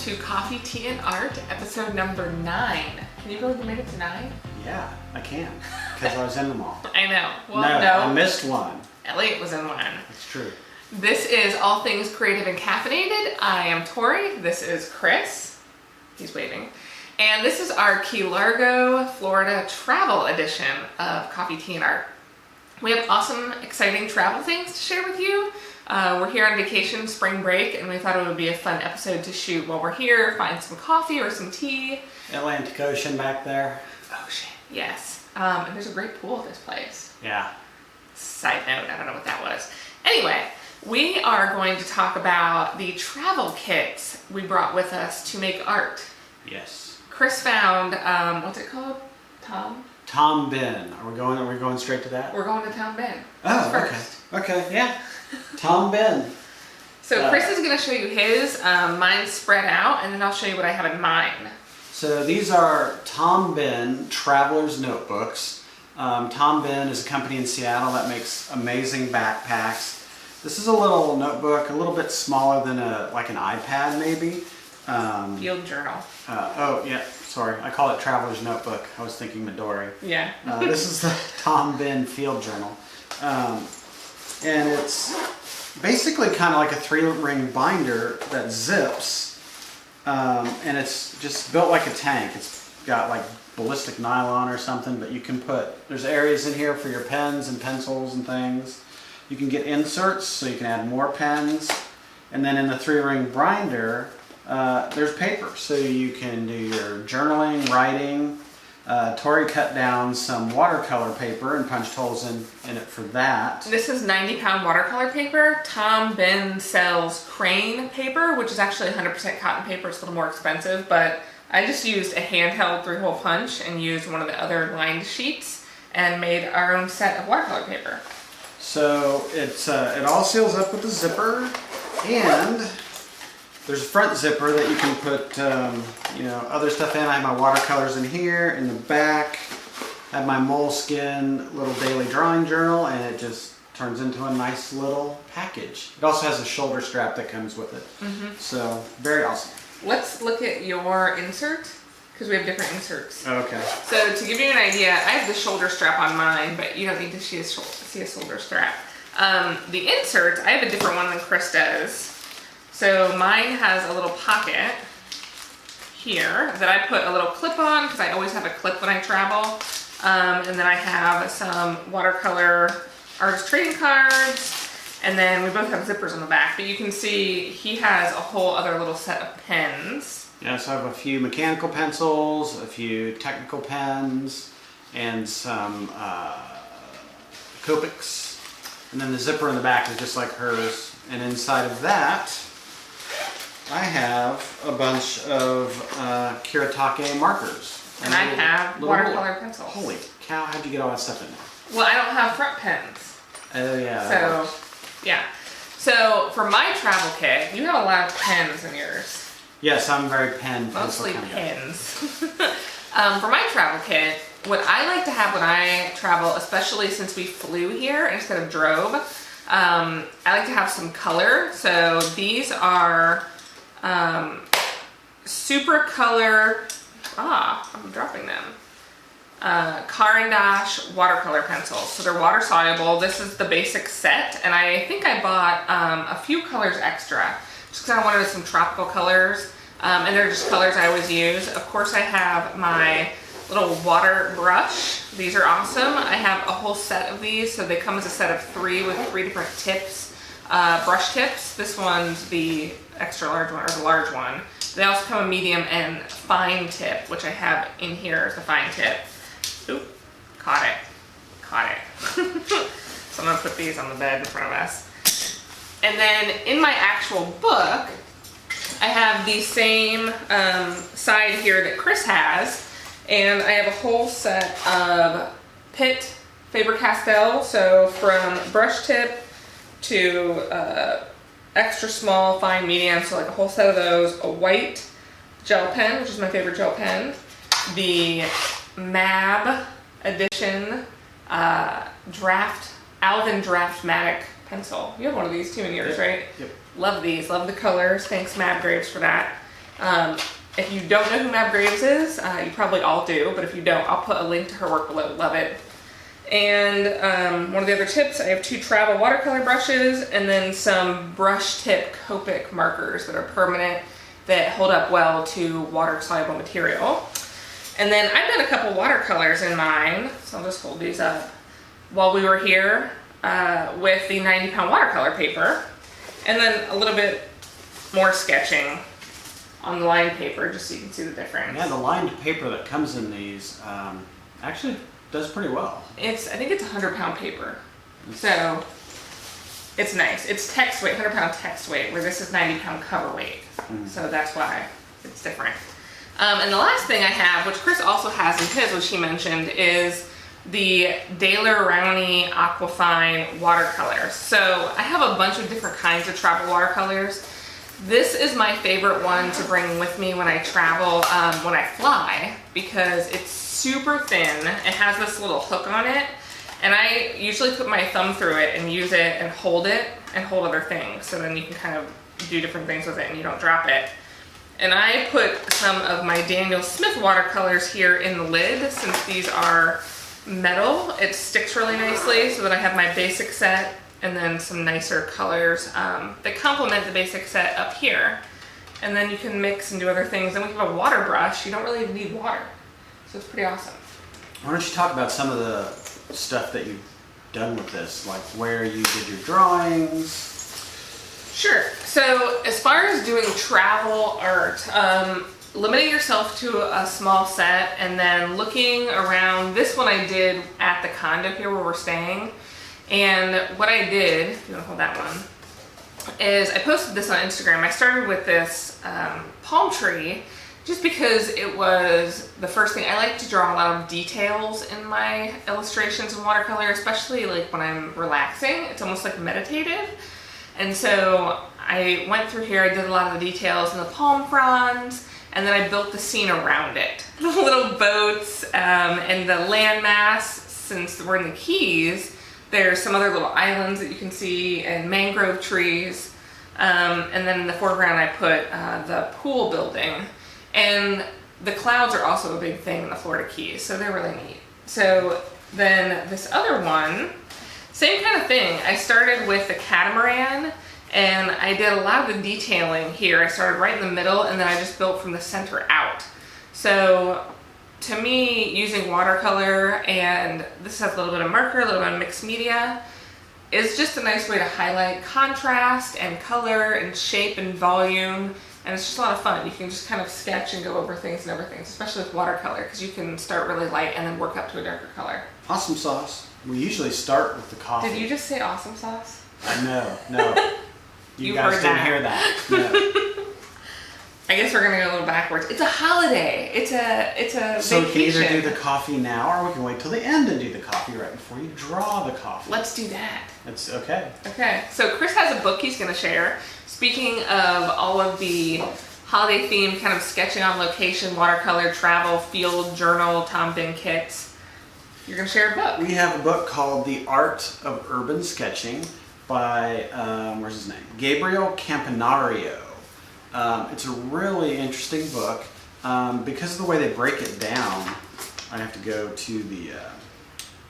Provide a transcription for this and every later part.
to Coffee, Tea, and Art, episode number 9. Can you believe we made it to 9? Yeah, I can, because I was in them all. I know. Well, no, I missed one. Elliot was in one. It's true. This is All Things Creative and Caffeinated. I am Tori. This is Chris. He's waving. And this is our Key Largo, Florida travel edition of Coffee, Tea, and Art. We have awesome, exciting travel things to share with you. We're here on vacation, spring break, and we thought it would be a fun episode to shoot while we're here, find some coffee or some tea. Atlantic Ocean back there. Ocean, yes. And there's a great pool at this place. Yeah. Side note, I don't know what that was. Anyway, we are going to talk about the travel kits we brought with us to make art. Yes. Chris found, what's it called? Tom Bihn. Are we going straight to that? We're going to Tom Bihn. Oh, first. Okay, yeah. Tom Bihn. So Chris is going to show you his, mine's spread out, and then I'll show you what I have in mine. So these are Tom Bihn Traveler's Notebooks. Tom Bihn is a company in Seattle that makes amazing backpacks. This is a little notebook, a little bit smaller than like an iPad maybe. Field journal. Oh yeah, sorry. I call it Traveler's Notebook. I was thinking Midori. Yeah. This is the Tom Bihn Field Journal. And it's basically kind of like a 3-ring binder that zips. And it's just built like a tank. It's got like ballistic nylon or something, but you can there's areas in here for your pens and pencils and things. You can get inserts so you can add more pens. And then in the 3-ring binder, there's paper, so you can do your journaling, writing. Tori cut down some watercolor paper and punched holes in it for that. This is 90-pound watercolor paper. Tom Bihn sells crane paper, which is actually 100% cotton paper. It's a little more expensive, but I just used a handheld 3-hole punch and used one of the other lined sheets and made our own set of watercolor paper. So it all seals up with a zipper, and there's a front zipper that you can put other stuff in. I have my watercolors in here. In the back, I have my moleskin little daily drawing journal, and it just turns into a nice little package. It also has a shoulder strap that comes with it. Mm-hmm. So very awesome. Let's look at your insert, because we have different inserts. Okay. So to give you an idea, I have the shoulder strap on mine, but you don't need to see a shoulder strap. The insert, I have a different one than Chris does. So mine has a little pocket here that I put a little clip on, because I always have a clip when I travel. And then I have some watercolor artist trading cards. And then we both have zippers on the back, but you can see he has a whole other little set of pens. Yeah, so I have a few mechanical pencils, a few technical pens, and some Copics. And then the zipper in the back is just like hers. And inside of that, I have a bunch of Kuretake markers. And I have watercolor pencils. Holy cow, how'd you get all that stuff in there? Well, I don't have front pens. Oh yeah. So, yeah. So for my travel kit, you have a lot of pens in yours. Yes, I'm very mostly pens. For my travel kit, what I like to have when I travel, especially since we flew here instead of drove, I like to have some color. So these are Supracolor, I'm dropping them. Caran watercolor pencils. So they're water soluble. This is the basic set, and I think I bought a few colors extra just because I wanted some tropical colors, and they're just colors I always use. Of course, I have my little water brush. These are awesome. I have a whole set of these, so they come as a set of 3 with 3 different tips, brush tips. This one's the extra large one, or the large one. They also come a medium and fine tip, which I have in here as the fine tip. Oop, caught it. So I'm gonna put these on the bed in front of us. And then in my actual book, I have the same side here that Chris has, and I have a whole set of Pitt Faber-Castell, so from brush tip to extra small, fine, medium, so like a whole set of those, a white gel pen, which is my favorite gel pen, the Mab edition Alvin Draftmatic pencil. You have one of these too in yours, right? Yep. Love these, love the colors. Thanks Mab Graves for that. If you don't know who Mab Graves is, you probably all do, but if you don't, I'll put a link to her work below. Love it. And one of the other tips, I have 2 travel watercolor brushes and then some brush tip Copic markers that are permanent that hold up well to water soluble material. And then I've done a couple watercolors in mine, so I'll just hold these up, while we were here with the 90-pound watercolor paper. And then a little bit more sketching on the lined paper, just so you can see the difference. Yeah, the lined paper that comes in these actually does pretty well. I think it's 100-pound paper, so it's nice. It's text weight, 100-pound text weight, where this is 90-pound cover weight. So that's why it's different. And the last thing I have, which Chris also has in his, which he mentioned, is the Daler-Rowney Aquafine watercolors. So I have a bunch of different kinds of travel watercolors. This is my favorite one to bring with me when I travel, when I fly, because it's super thin. It has this little hook on it, and I usually put my thumb through it and use it and hold other things, so then you can kind of do different things with it and you don't drop it. And I put some of my Daniel Smith watercolors here in the lid. Since these are metal, it sticks really nicely, so that I have my basic set and then some nicer colors that complement the basic set up here. And then you can mix and do other things. Then we have a water brush. You don't really need water. So it's pretty awesome. Why don't you talk about some of the stuff that you've done with this, like where you did your drawings? Sure. So as far as doing travel art, limiting yourself to a small set and then looking around. This one I did at the condo here where we're staying. And what I did, if you want to hold that one, is I posted this on Instagram. I started with this palm tree just because it was the first thing. I like to draw a lot of details in my illustrations in watercolor, especially like when I'm relaxing. It's almost like meditative. And so I went through here, I did a lot of the details in the palm fronds, and then I built the scene around it. The little boats and the landmass, since we're in the Keys, there's some other little islands that you can see and mangrove trees. And then in the foreground I put the pool building. And the clouds are also a big thing in the Florida Keys, so they're really neat. So then this other one, same kind of thing. I started with the catamaran and I did a lot of the detailing here. I started right in the middle and then I just built from the center out. So to me, using watercolor, and this has a little bit of marker, a little bit of mixed media, is just a nice way to highlight contrast and color and shape and volume. And it's just a lot of fun. You can just kind of sketch and go over things and everything, especially with watercolor, because you can start really light and then work up to a darker color. Awesome sauce. We usually start with the coffee. Did you just say awesome sauce? No. You guys didn't hear that. No. I guess we're gonna go a little backwards. It's a holiday. It's a So vacation. we can either do the coffee now, or we can wait till the end and do the coffee right before you draw the coffee. Let's do that. It's okay. Okay. So Chris has a book he's gonna share. Speaking of all of the holiday themed kind of sketching on location, watercolor, travel, field, journal, Tom Bihn kits, you're gonna share a book. We have a book called The Art of Urban Sketching by, where's his name? Gabriel Campanario. It's a really interesting book. Because of the way they break it down, I have to go to the,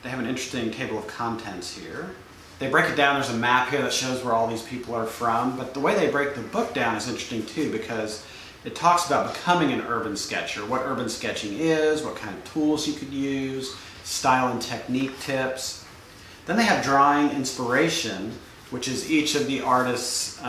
they have an interesting table of contents here. They break it down, there's a map here that shows where all these people are from, but the way they break the book down is interesting too, because it talks about becoming an urban sketcher, what urban sketching is, what kind of tools you could use, style and technique tips. Then they have drawing inspiration, which is each of the artist's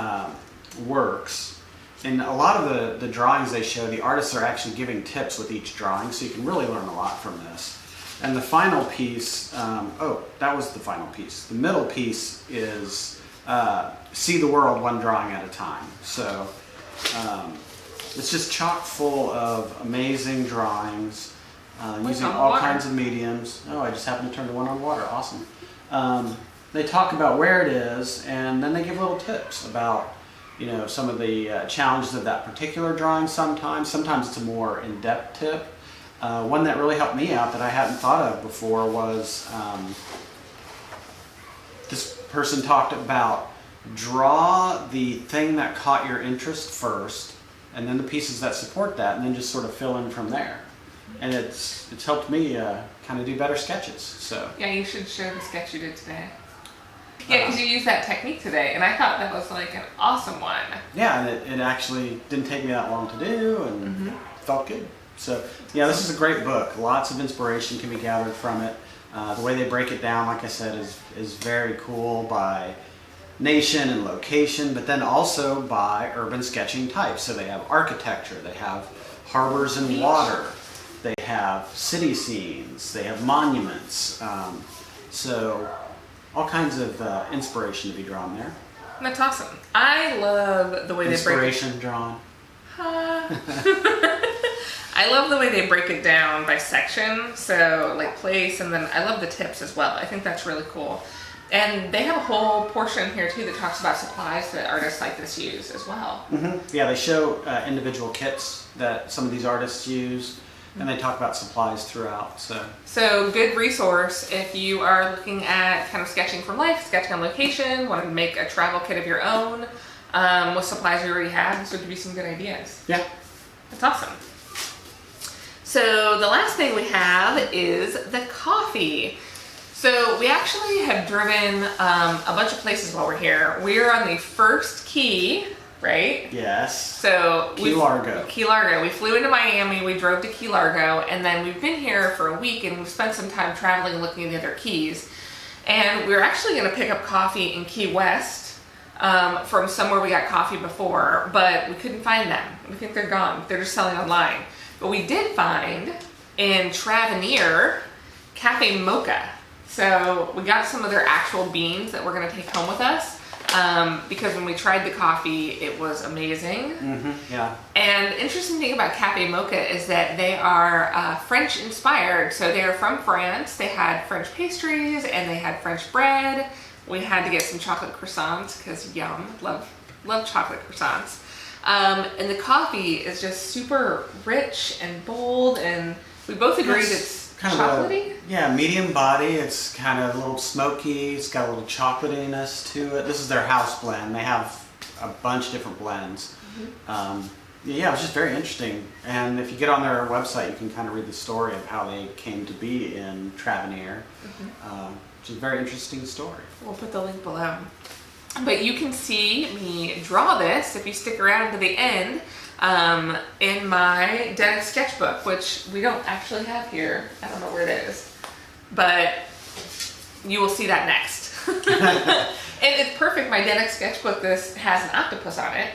works. In a lot of the drawings they show, the artists are actually giving tips with each drawing, so you can really learn a lot from this. And the final piece, that was the final piece. The middle piece is see the world one drawing at a time. So it's just chock full of amazing drawings using all kinds of mediums. Oh, I just happened to turn to one on water. Awesome. They talk about where it is, and then they give little tips about, you know, some of the challenges of that particular drawing sometimes. Sometimes it's a more in-depth tip. One that really helped me out that I hadn't thought of before was this person talked about draw the thing that caught your interest first and then the pieces that support that, and then just sort of fill in from there. And it's helped me kind of do better sketches. So yeah, you should show the sketch you did today. Yeah, because you used that technique today, and I thought that was like an awesome one. Yeah, and it actually didn't take me that long to do, and felt good. So yeah, this is a great book. Lots of inspiration can be gathered from it. The way they break it down, like I said, is very cool by nation and location, but then also by urban sketching type. So they have architecture, they have harbors and water, they have city scenes, they have monuments. So all kinds of inspiration to be drawn there. That's awesome. I love the way they break it. Inspiration drawn. I love the way they break it down by section, so like place, and then I love the tips as well. I think that's really cool. And they have a whole portion here too that talks about supplies that artists like this use as well. Yeah, they show individual kits that some of these artists use, and they talk about supplies throughout. So good resource if you are looking at kind of sketching from life, sketching on location, want to make a travel kit of your own with supplies you already have. This would give you some good ideas. Yeah. That's awesome. So the last thing we have is the coffee. So we actually have driven a bunch of places while we're here. We're on the first key, right? Yes. So Key Largo. Key Largo. We flew into Miami, we drove to Key Largo, and then we've been here for a week, and we've spent some time traveling looking at the other keys. And we're actually going to pick up coffee in Key West from somewhere we got coffee before, but we couldn't find them. We think they're gone. They're just selling online. But we did find in Travernier Cafe Moka. So we got some of their actual beans that we're going to take home with us because when we tried the coffee, it was amazing. Yeah. And the interesting thing about Cafe Moka is that they are French inspired. So they are from France. They had French pastries and they had French bread. We had to get some chocolate croissants because yum, love chocolate croissants. And the coffee is just super rich and bold, and we both agreed it's kind chocolatey. Yeah, medium body. It's kind of a little smoky. It's got a little chocolatiness to it. This is their house blend. They have a bunch of different blends. Yeah, it was just very interesting. And if you get on their website, you can kind of read the story of how they came to be in Travernier, which is a very interesting story. We'll put the link below. But you can see me draw this, if you stick around to the end, in my Denik Sketchbook, which we don't actually have here. I don't know where it is. But you will see that next. And it's perfect. My Denik Sketchbook, this has an octopus on it.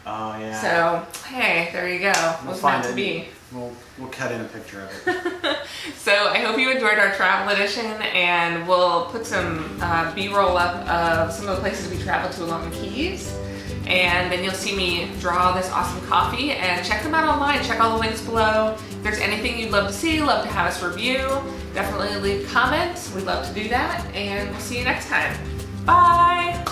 Oh, yeah. So, hey, there you go. Was meant to be. We'll cut in a picture of it. So I hope you enjoyed our travel edition, and we'll put some B-roll up of some of the places we traveled to along the Keys. And then you'll see me draw this awesome coffee, and check them out online. Check all the links below. If there's anything you'd love to see, love to have us review, definitely leave comments. We'd love to do that, and we'll see you next time. Bye!